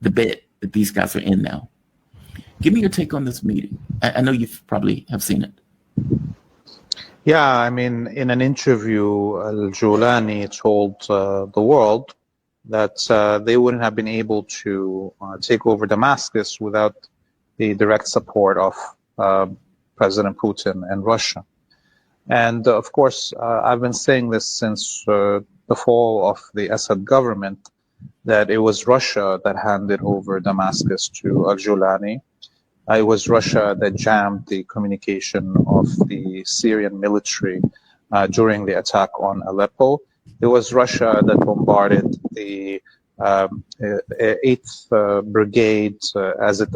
the bed that these guys are in now. Give me your take on this meeting. I know you probably have seen it. Yeah, I mean, in an interview, Al-Julani told the world that they wouldn't have been able to take over Damascus without the direct support of President Putin and Russia. And of course, I've been saying this since the fall of the Assad government, that it was Russia that handed over Damascus to Al-Julani. It was Russia that jammed the communication of the Syrian military during the attack on Aleppo. It was Russia that bombarded the 8th Brigade as it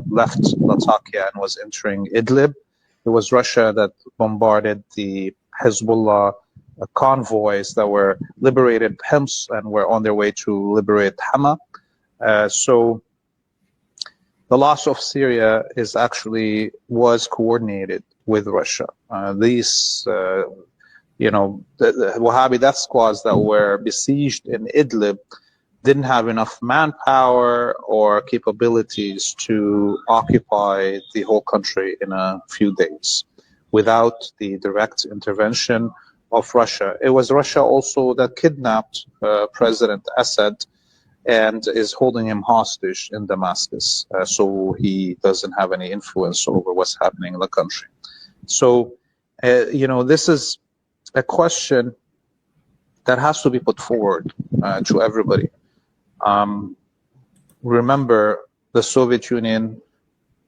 left Latakia and was entering Idlib. It was Russia that bombarded the Hezbollah convoys that were liberated Homs and were on their way to liberate Hama. So the loss of Syria was coordinated with Russia. These, the Wahhabi death squads that were besieged in Idlib didn't have enough manpower or capabilities to occupy the whole country in a few days without the direct intervention of Russia. It was Russia also that kidnapped President Assad and is holding him hostage in Damascus, so he doesn't have any influence over what's happening in the country. So, this is a question that has to be put forward to everybody. Remember, the Soviet Union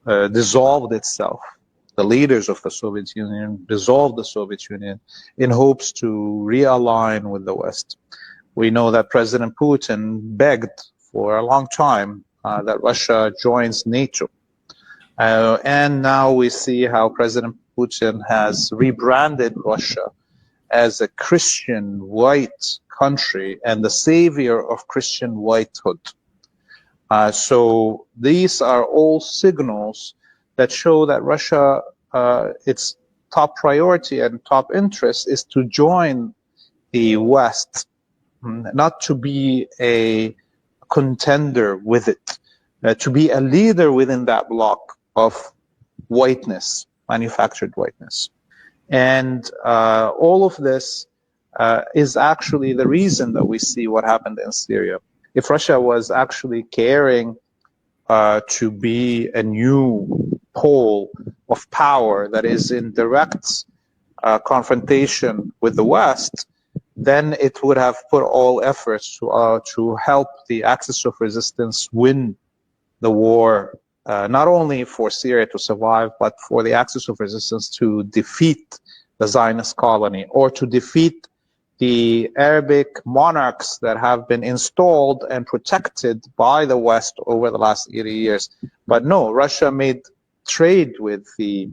dissolved itself. The leaders of the Soviet Union dissolved the Soviet Union in hopes to realign with the West. We know that President Putin begged for a long time that Russia joins NATO. And now we see how President Putin has rebranded Russia as a Christian white country and the savior of Christian whitehood. So these are all signals that show that Russia, its top priority and top interest is to join the West, not to be a contender with it, to be a leader within that block of whiteness, manufactured whiteness. And all of this is actually the reason that we see what happened in Syria. If Russia was actually caring to be a new pole of power that is in direct confrontation with the West, then it would have put all efforts to help the Axis of Resistance win the war, not only for Syria to survive, but for the Axis of Resistance to defeat the Zionist colony or to defeat the Arabic monarchs that have been installed and protected by the West over the last 80 years. But no, Russia made trade with the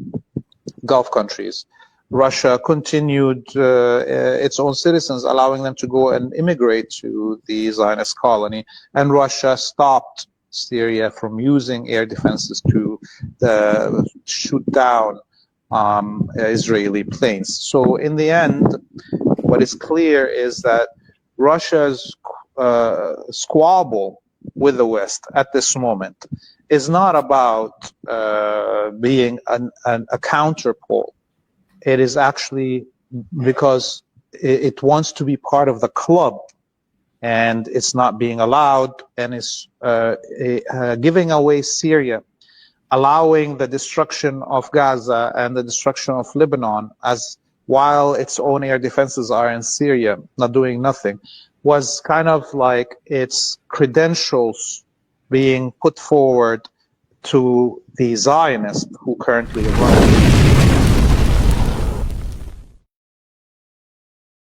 Gulf countries. Russia continued its own citizens, allowing them to go and immigrate to the Zionist colony, and Russia stopped Syria from using air defenses to shoot down Israeli planes. So in the end, what is clear is that Russia's squabble with the West at this moment is not about being a counterpole. It is actually because it wants to be part of the club, and it's not being allowed, and is giving away Syria, allowing the destruction of Gaza and the destruction of Lebanon, as while its own air defenses are in Syria, not doing nothing, was kind of like its credentials being put forward to the Zionists who currently run